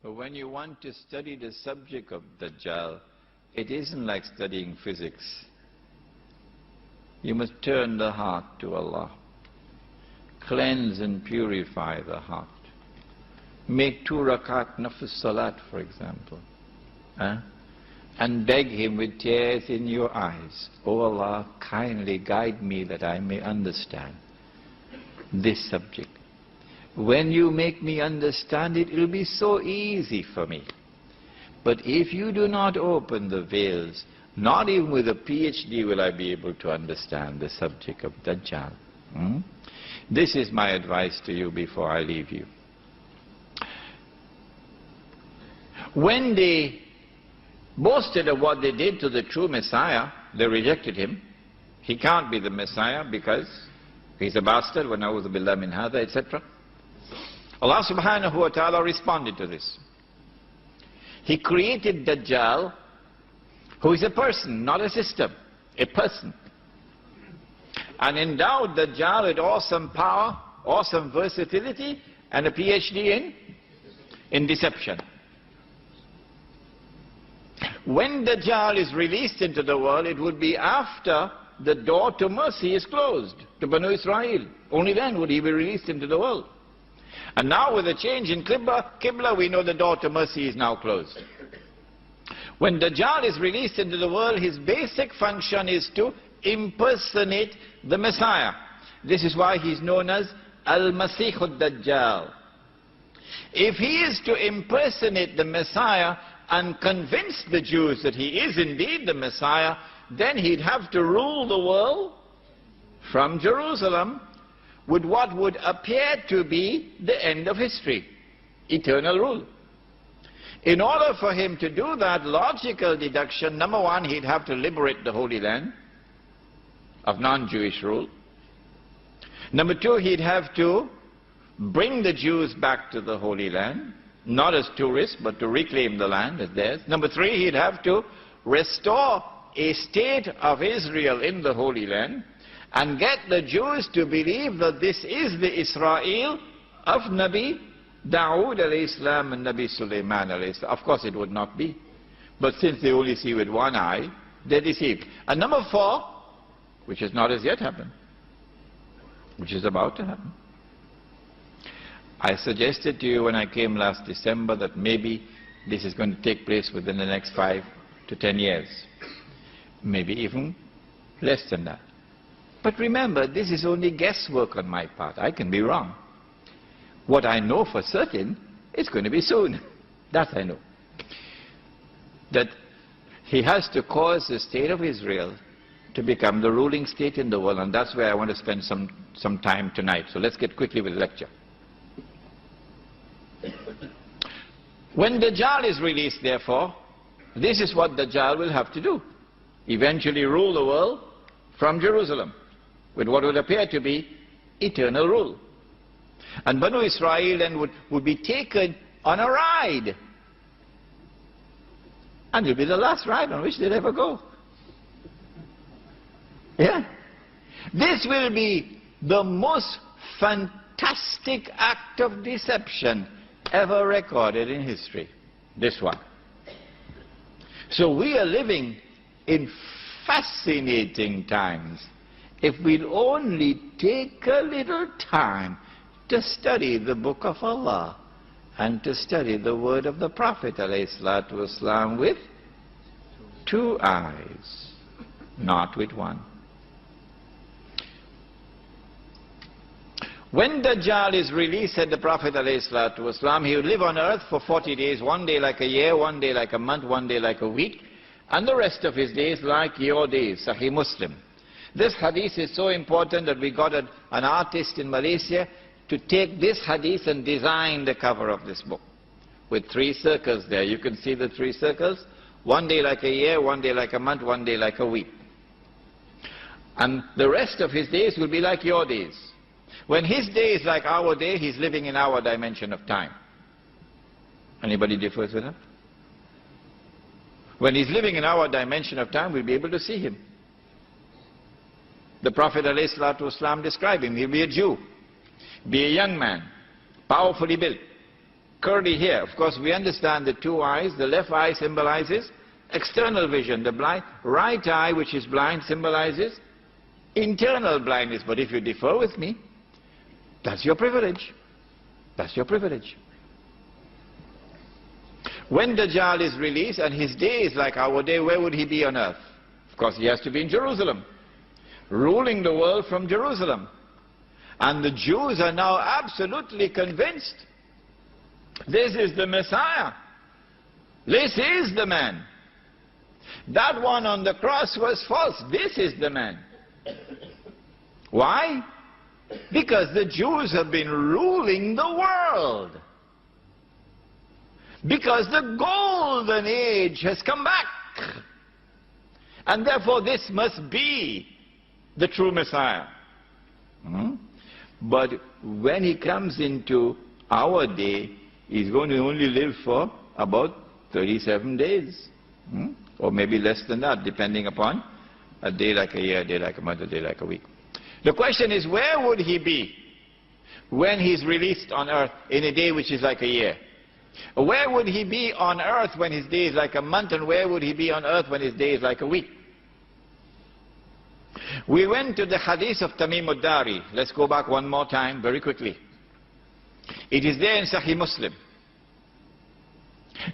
But when you want to study the subject of Dajjal, it isn't like studying physics. You must turn the heart to Allah. Cleanse and purify the heart. Make 2 rakat nafs salat, for example. And beg Him with tears in your eyes, "O Allah, kindly guide me that I may understand this subject. When you make me understand it, it will be so easy for me. But if you do not open the veils, not even with a PhD will I be able to understand the subject of Dajjal." This is my advice to you before I leave you. When they boasted of what they did to the true Messiah, they rejected him. He can't be the Messiah because he's a bastard, wa na'udhu billah min hadha, etc. Allah subhanahu wa ta'ala responded to this. He created Dajjal, who is a person, not a system, a person. And endowed Dajjal with awesome power, awesome versatility, and a PhD in deception. When Dajjal is released into the world, it would be after the door to mercy is closed to Banu Israel. Only then would he be released into the world. And now with a change in Qibla, we know the door to mercy is now closed. When Dajjal is released into the world, his basic function is to impersonate the Messiah. This is why he's known as Al-Masih al-Dajjal. If he is to impersonate the Messiah and convince the Jews that he is indeed the Messiah, then he'd have to rule the world from Jerusalem with what would appear to be the end of history, eternal rule. In order for him to do that, logical deduction, number one, he'd have to liberate the Holy Land of non-Jewish rule. Number two, he'd have to bring the Jews back to the Holy Land, not as tourists, but to reclaim the land as theirs. Number three, he'd have to restore a state of Israel in the Holy Land and get the Jews to believe that this is the Israel of Nabi Dawood alayhi salam and Nabi Sulaiman alayhi salam. Of course it would not be. But since they only see with one eye, they're deceived. And number four, which has not as yet happened, which is about to happen. I suggested to you when I came last December that maybe this is going to take place within the next 5 to 10 years. Maybe even less than that. But remember, this is only guesswork on my part. I can be wrong. What I know for certain, it's going to be soon. That I know. That he has to cause the state of Israel to become the ruling state in the world, and that's where I want to spend some time tonight. So let's get quickly with the lecture. When Dajjal is released, therefore, this is what Dajjal will have to do. Eventually rule the world from Jerusalem with what would appear to be eternal rule. And Banu Israel then would be taken on a ride. And it will be the last ride on which they'll ever go. Yeah? This will be the most fantastic act of deception ever recorded in history. This one. So we are living in fascinating times if we'll only take a little time to study the book of Allah and to study the word of the Prophet ﷺ with 2 eyes, not with one. When Dajjal is released, said the Prophet ﷺ, he will live on earth for 40 days, one day like a year, one day like a month, one day like a week, and the rest of his days like your days. Sahih Muslim. This hadith is so important that we got an artist in Malaysia to take this hadith and design the cover of this book with 3 circles there. You can see the 3 circles. One day like a year, one day like a month, one day like a week. And the rest of his days will be like your days. When his day is like our day, he's living in our dimension of time. Anybody differs with that? When he's living in our dimension of time, we'll be able to see him. The Prophet ﷺ described him. He'll be a Jew, be a young man, powerfully built, curly hair. Of course, we understand the two eyes. The left eye symbolizes external vision. The right eye, which is blind, symbolizes internal blindness. But if you differ with me, that's your privilege. That's your privilege. When Dajjal is released and his day is like our day, where would he be on earth? Of course, he has to be in Jerusalem, ruling the world from Jerusalem. And the Jews are now absolutely convinced this is the Messiah. This is the man. That one on the cross was false. This is the man. Why? Because the Jews have been ruling the world. Because the golden age has come back. And therefore this must be the true Messiah. But when he comes into our day, he's going to only live for about 37 days. Or maybe less than that, depending upon a day like a year, a day like a month, a day like a week. The question is, where would he be when he's released on earth in a day which is like a year? Where would he be on earth when his day is like a month, and where would he be on earth when his day is like a week? We went to the hadith of Tamim al-Dari. Let's go back one more time very quickly. It is there in Sahih Muslim.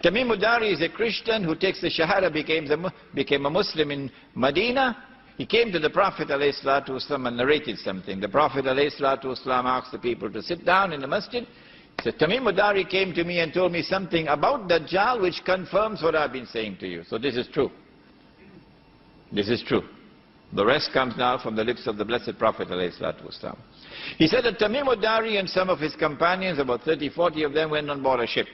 Tamim al-Dari is a Christian who takes the Shahada, became a Muslim in Medina. He came to the Prophet ﷺ and narrated something. The Prophet ﷺ asked the people to sit down in the masjid. So Tamim al-Dari came to me and told me something about Dajjal which confirms what I've been saying to you. So this is true. This is true. The rest comes now from the lips of the Blessed Prophet ﷺ. He said that Tamim al-Dari and some of his companions, about 30, 40 of them, went on board a ship.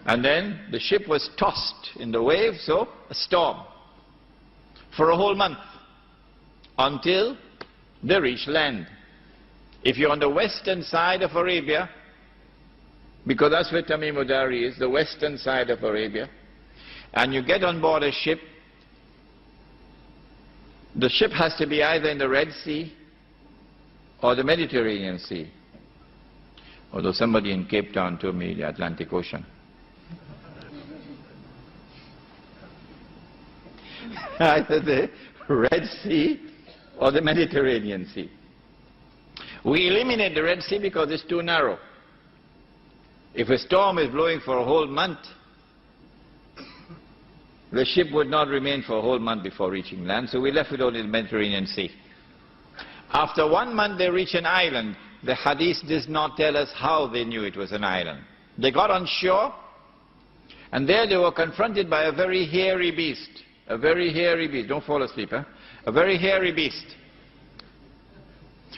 And then the ship was tossed in the waves, so a storm, for a whole month, until they reached land. If you're on the western side of Arabia, because that's where Tamim al-Dari is, the western side of Arabia, and you get on board a ship, the ship has to be either in the Red Sea or the Mediterranean Sea. Although somebody in Cape Town told me the Atlantic Ocean. Either the Red Sea or the Mediterranean Sea. We eliminate the Red Sea because it's too narrow. If a storm is blowing for a whole month, the ship would not remain for a whole month before reaching land, so we left it only in the Mediterranean Sea. After 1 month they reach an island. The hadith does not tell us how they knew it was an island. They got on shore, and there they were confronted by a very hairy beast. A very hairy beast. Don't fall asleep, huh? A very hairy beast.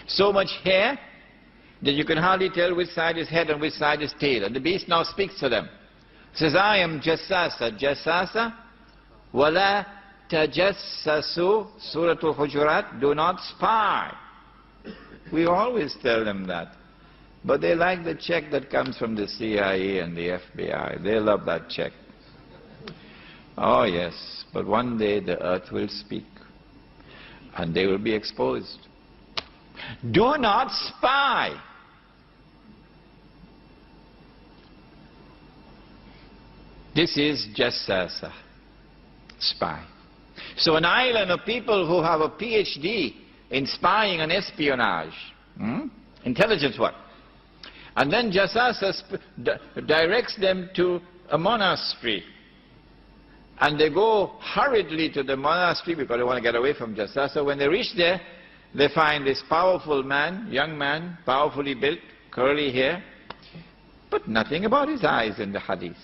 So much hair that you can hardly tell which side is head and which side is tail. And the beast now speaks to them. Says, I am Jassasa. Jassasa, wala tajassasu, Surah Al-Hujurat, do not spy. We always tell them that. But they like the check that comes from the CIA and the FBI. They love that check. Oh yes, but one day the earth will speak and they will be exposed. Do not spy. This is Jassasa, spy. So an island of people who have a PhD in spying and espionage, intelligence work. And then Jassasa directs them to a monastery. And they go hurriedly to the monastery because they want to get away from Jassasa. When they reach there, they find this powerful man, young man, powerfully built, curly hair, but nothing about his eyes in the hadith.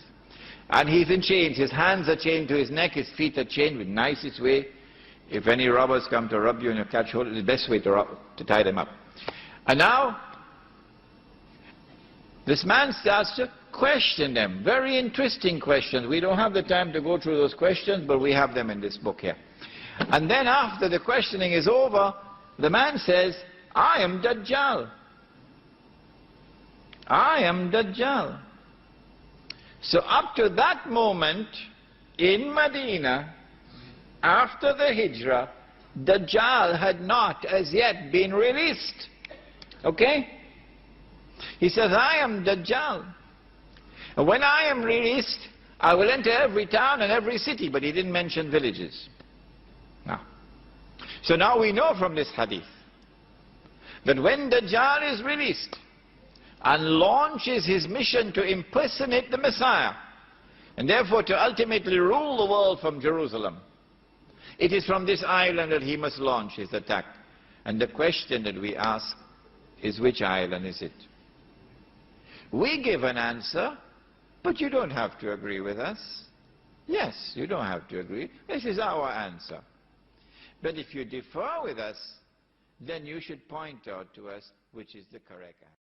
And he's in chains. His hands are chained to his neck, his feet are chained with nicest way. If any robbers come to rob you and you catch hold, it's the best way to tie them up. And now, this man starts to question them. Very interesting questions. We don't have the time to go through those questions, but we have them in this book here. And then after the questioning is over, the man says, I am Dajjal. I am Dajjal. So up to that moment, in Medina, after the Hijrah, Dajjal had not as yet been released. Okay? He says, I am Dajjal. And when I am released, I will enter every town and every city. But he didn't mention villages. No. So now we know from this hadith that when Dajjal is released and launches his mission to impersonate the Messiah, and therefore to ultimately rule the world from Jerusalem, it is from this island that he must launch his attack. And the question that we ask is, which island is it? We give an answer, but you don't have to agree with us. Yes, you don't have to agree. This is our answer. But if you differ with us, then you should point out to us which is the correct answer.